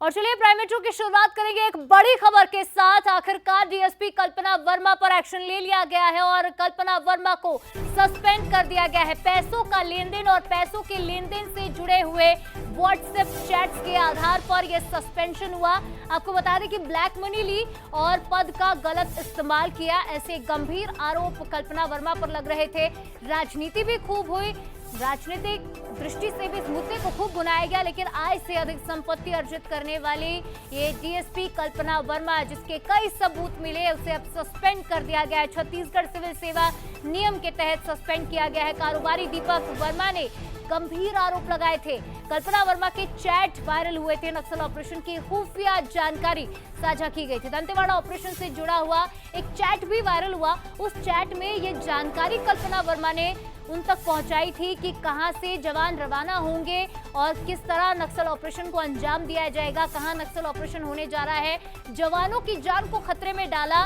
और चलिए prime metro की शुरुआत करेंगे एक बड़ी खबर के साथ। आखिरकार डीएसपी कल्पना वर्मा पर एक्शन ले लिया गया है और कल्पना वर्मा को सस्पेंड कर दिया गया है। पैसों का लेन देन और पैसों के लेन देन से जुड़े हुए व्हाट्सएप चैट्स के आधार पर यह सस्पेंशन हुआ। आपको बता दें कि ब्लैक मनी ली और पद का गलत इस्तेमाल किया, ऐसे गंभीर आरोप कल्पना वर्मा पर लग रहे थे। राजनीति भी खूब हुई, राजनीतिक दृष्टि से भी इस मुद्दे को खूब बुनाया गया, लेकिन आय से अधिक संपत्ति अर्जित करने वाली ये डीएसपी कल्पना वर्मा, जिसके कई सबूत मिले, उसे अब सस्पेंड कर दिया गया है। छत्तीसगढ़ सिविल सेवा नियम के तहत सस्पेंड किया गया है। कारोबारी दीपक वर्मा ने गंभीर आरोप लगाए थे। कल्पना वर्मा के चैट वायरल हुए थे। नक्सल ऑपरेशन की खुफिया जानकारी साझा की गई थी। दंतेवाड़ा ऑपरेशन से जुड़ा हुआ एक चैट भी वायरल हुआ। उस चैट में ये जानकारी कल्पना वर्मा ने उन तक पहुंचाई थी कि कहां से जवान रवाना होंगे और किस तरह नक्सल ऑपरेशन को अंजाम दिया जाएगा, कहां नक्सल ऑपरेशन होने जा रहा है। जवानों की जान को खतरे में डाला,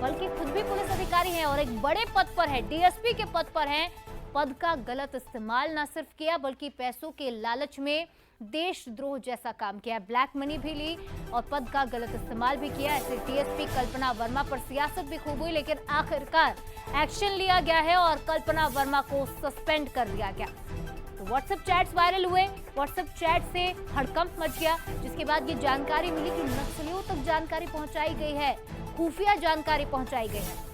बल्कि खुद भी पुलिस अधिकारी हैं और एक बड़े पद पर है, डीएसपी के पद पर हैं। पद का गलत इस्तेमाल न सिर्फ किया, बल्कि पैसों के लालच में देशद्रोह जैसा काम किया। ब्लैक मनी भी ली और पद का गलत इस्तेमाल भी किया। ऐसे डीएसपी कल्पना वर्मा पर सियासत भी खूब हुई, लेकिन आखिरकार एक्शन लिया गया है और कल्पना वर्मा को सस्पेंड कर दिया गया। तो व्हाट्सएप चैट्स वायरल हुए, व्हाट्सएप चैट से हड़कंप मच गया, जिसके बाद ये जानकारी मिली कि नक्सलियों तक जानकारी पहुंचाई गई है, खुफिया जानकारी पहुंचाई गई है।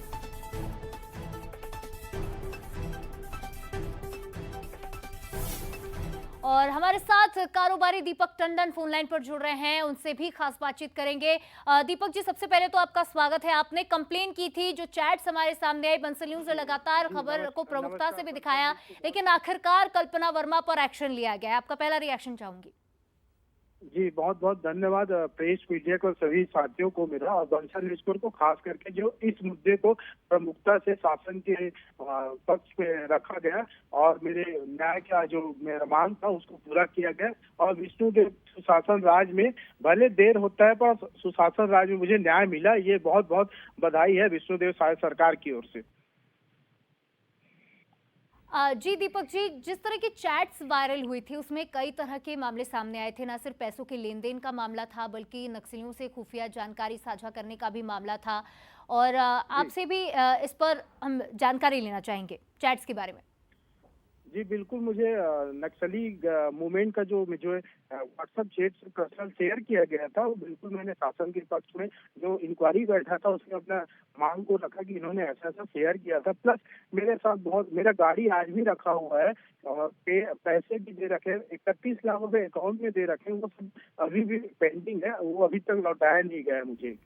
और हमारे साथ कारोबारी दीपक टंडन फोन लाइन पर जुड़ रहे हैं, उनसे भी खास बातचीत करेंगे। दीपक जी, सबसे पहले तो आपका स्वागत है। आपने कंप्लेन की थी, जो चैट्स हमारे सामने आई, बंसल न्यूज़ ने लगातार खबर को प्रमुखता से भी दिखाया, लेकिन आखिरकार कल्पना वर्मा पर एक्शन लिया गया है। आपका पहला रिएक्शन चाहूंगी। जी, बहुत बहुत धन्यवाद प्रेस मीडिया को, सभी साथियों को मेरा, और बंसल न्यूज को खास करके जो इस मुद्दे को प्रमुखता से शासन के पक्ष पे रखा गया और मेरे न्याय का जो मेरा मांग था उसको पूरा किया गया। और विष्णुदेव सुशासन राज में भले देर होता है पर सुशासन राज में मुझे न्याय मिला, ये बहुत बहुत बधाई है विष्णुदेव सरकार की ओर से। जी दीपक जी, जिस तरह की चैट्स वायरल हुई थी उसमें कई तरह के मामले सामने आए थे। ना सिर्फ पैसों के लेन देन का मामला था, बल्कि नक्सलियों से खुफिया जानकारी साझा करने का भी मामला था। और आपसे भी इस पर हम जानकारी लेना चाहेंगे चैट्स के बारे में। जी बिल्कुल, मुझे नक्सली मूवमेंट का जो व्हाट्सएप चैट पर्सनल शेयर किया गया था, वो बिल्कुल मैंने शासन के पक्ष में जो इंक्वायरी बैठा था उसमें अपना मांग को रखा कि इन्होंने ऐसा ऐसा शेयर किया था। प्लस मेरे साथ बहुत, मेरा गाड़ी आज भी रखा हुआ है और पैसे भी दे रखे, 31 लाख रुपए अकाउंट में दे रखे, वो सब अभी भी पेंडिंग है, वो अभी तक लौटाया नहीं गया मुझे।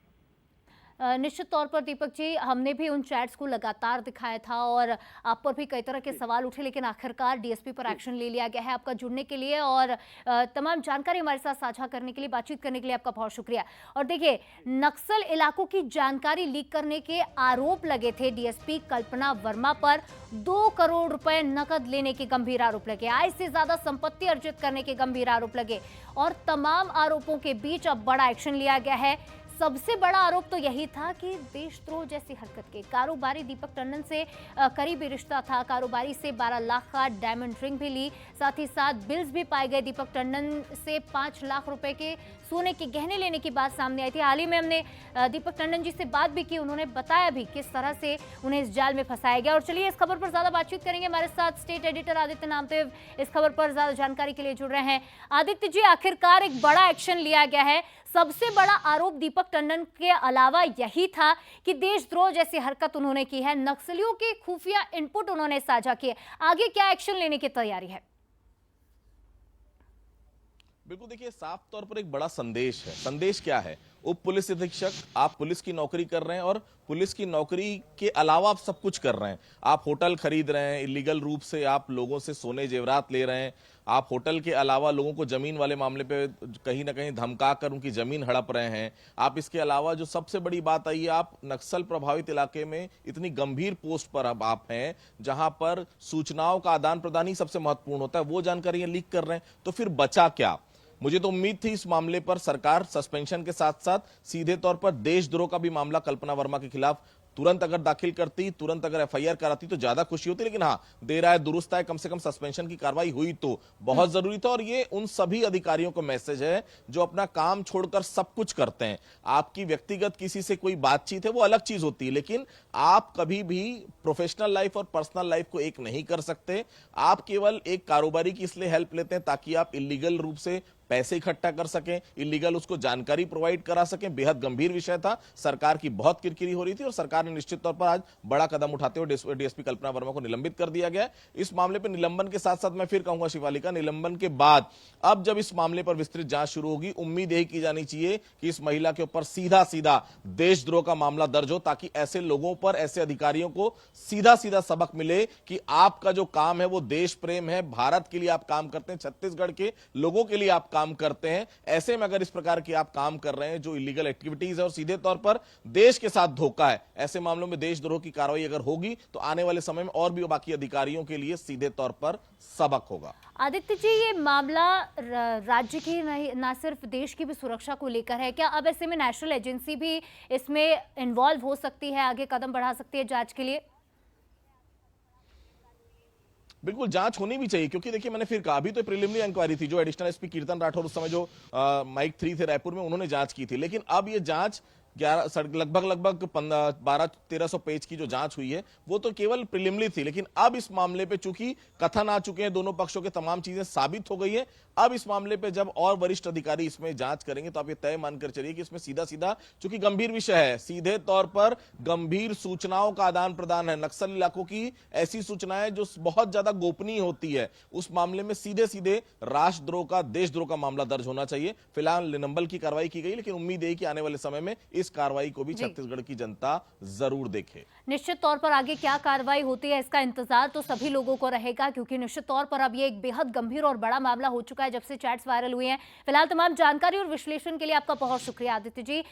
निश्चित तौर पर दीपक जी, हमने भी उन चैट्स को लगातार दिखाया था और आप पर भी कई तरह के सवाल उठे, लेकिन आखिरकार डीएसपी पर एक्शन ले लिया गया है। आपका जुड़ने के लिए और तमाम जानकारी हमारे साथ साझा करने के लिए, बातचीत करने के लिए आपका बहुत शुक्रिया। और देखिए, नक्सल इलाकों की जानकारी लीक करने के आरोप लगे थे डीएसपी कल्पना वर्मा पर। 2 करोड़ रुपए नकद लेने के गंभीर आरोप लगे, आय से ज्यादा संपत्ति अर्जित करने के गंभीर आरोप लगे और तमाम आरोपों के बीच अब बड़ा एक्शन लिया गया है। सबसे बड़ा आरोप तो यही था कि देशद्रोह जैसी हरकत के कारोबारी दीपक टंडन से करीबी रिश्ता था। कारोबारी से 12 लाख का डायमंड रिंग भी ली, साथ ही साथ बिल्स भी पाए गए। दीपक टंडन से 5 लाख रुपए के सोने के गहने लेने की बात सामने आई थी। हाल ही में हमने दीपक टंडन जी से बात भी की, उन्होंने बताया भी किस तरह से उन्हें इस जाल में फंसाया गया। और चलिए इस खबर पर ज्यादा बातचीत करेंगे। हमारे साथ स्टेट एडिटर आदित्य नामदेव इस खबर पर ज्यादा जानकारी के लिए जुड़ रहे हैं। आदित्य जी, आखिरकार एक बड़ा एक्शन लिया गया है। सबसे बड़ा आरोप दीपक टंडन के अलावा यही था कि देशद्रोह जैसी हरकत उन्होंने की है, नक्सलियों के खुफिया इनपुट उन्होंने साझा किए। आगे क्या एक्शन लेने की तैयारी है? बिल्कुल, देखिए, साफ तौर पर एक बड़ा संदेश है। संदेश क्या है? उप पुलिस अधीक्षक, आप पुलिस की नौकरी कर रहे हैं और पुलिस की नौकरी के अलावा आप सब कुछ कर रहे हैं। आप होटल खरीद रहे हैं, इलीगल रूप से आप लोगों से सोने जेवरात ले रहे हैं, आप होटल के अलावा लोगों को जमीन वाले मामले पे कहीं ना कहीं धमका कर उनकी जमीन हड़प रहे हैं। आप इसके अलावा जो सबसे बड़ी बात आई है, आप नक्सल प्रभावित इलाके में इतनी गंभीर पोस्ट पर अब आप हैं जहां पर सूचनाओं का आदान प्रदान ही सबसे महत्वपूर्ण होता है, वो जानकारियां लीक कर रहे हैं। तो फिर बचा क्या? मुझे तो उम्मीद थी इस मामले पर सरकार सस्पेंशन के साथ साथ सीधे तौर पर देशद्रोह का भी मामला कल्पना वर्मा के खिलाफ तुरंत अगर दाखिल करती, तुरंत अगर एफआईआर कराती तो ज्यादा खुशी होती। लेकिन हाँ, देर आए दुरुस्त आए, कम से कम सस्पेंशन की कार्रवाई हुई तो बहुत जरूरी था। और ये उन सभी अधिकारियों को मैसेज है जो अपना काम छोड़कर सब कुछ करते हैं। आपकी व्यक्तिगत किसी से कोई बातचीत है वो अलग चीज होती है, लेकिन आप कभी भी प्रोफेशनल लाइफ और पर्सनल लाइफ को एक नहीं कर सकते। आप केवल एक कारोबारी की इसलिए हेल्प लेते हैं ताकि आप इलीगल रूप से पैसे इकट्ठा कर सकें, इलीगल उसको जानकारी प्रोवाइड करा सकें। बेहद गंभीर विषय था, सरकार की बहुत किरकिरी हो रही थी और सरकार ने निश्चित तौर पर आज बड़ा कदम उठाते हुए डीएसपी कल्पना वर्मा को निलंबित कर दिया गया है। इस मामले पर निलंबन के साथ साथ मैं फिर कहूंगा शिवालिका, निलंबन के बाद अब जब इस मामले पर विस्तृत जांच शुरू होगी, उम्मीद यही की जानी चाहिए कि इस महिला के ऊपर सीधा सीधा देशद्रोह का मामला दर्ज हो, ताकि ऐसे लोगों पर, ऐसे अधिकारियों को सीधा सीधा सबक मिले कि आपका जो काम है वो देश प्रेम है, भारत के लिए आप काम करते हैं, छत्तीसगढ़ के लोगों के लिए आप काम करते हैं। ऐसे में अगर इस प्रकार के आप काम कर रहे हैं जो इलीगल एक्टिविटीज है और सीधे तौर पर देश के साथ धोखा है, ऐसे मामलों में देशद्रोह की कार्रवाई अगर होगी तो आने वाले समय में और भी बाकी अधिकारियों के लिए सीधे तौर पर सबक होगा। आदित्य जी, ये मामला राज्य की नहीं, ना सिर्फ देश की भी सुरक्षा को लेकर है। क्या अब ऐसे में नेशनल एजेंसी भी इसमें इन्वॉल्व हो सकती है, आगे कदम बढ़ा सकती है जांच के लिए? बिल्कुल जांच होनी भी चाहिए, क्योंकि देखिए मैंने फिर कहा, अभी तो प्रिलिमिनरी इंक्वायरी थी जो एडिशनल एसपी कीर्तन राठौर उस समय जो माइक 3 थे रायपुर में, उन्होंने जांच की थी। लेकिन अब ये जांच लगभग 1200-1300 पेज की जो जांच हुई है वो तो केवल प्रिलिमिनरी थी। लेकिन अब इस मामले पे चूंकि कथन आ चुके हैं, दोनों पक्षों के तमाम चीजें साबित हो गई है, अब इस मामले पे जब और वरिष्ठ अधिकारी इसमें जांच करेंगे तो आप ये तय मानकर चलिए कि इसमें सीधा सीधा, चूंकि गंभीर विषय है, सीधे तौर पर गंभीर सूचनाओं का आदान प्रदान है, नक्सल इलाकों की ऐसी सूचनाएं जो बहुत ज्यादा गोपनीय होती है, उस मामले में सीधे सीधे राष्ट्रद्रोह का, देशद्रोह का मामला दर्ज होना चाहिए। फिलहाल निलंबन की कार्रवाई की गई, लेकिन उम्मीद है कि आने वाले समय में इस कार्रवाई को भी छत्तीसगढ़ की जनता जरूर देखे। निश्चित तौर पर आगे क्या कार्रवाई होती है इसका इंतजार तो सभी लोगों को रहेगा, क्योंकि निश्चित तौर पर अब ये एक बेहद गंभीर और बड़ा मामला हो चुका है जब से चैट्स वायरल हुए हैं। फिलहाल तमाम जानकारी और विश्लेषण के लिए आपका बहुत शुक्रिया आदित्य जी।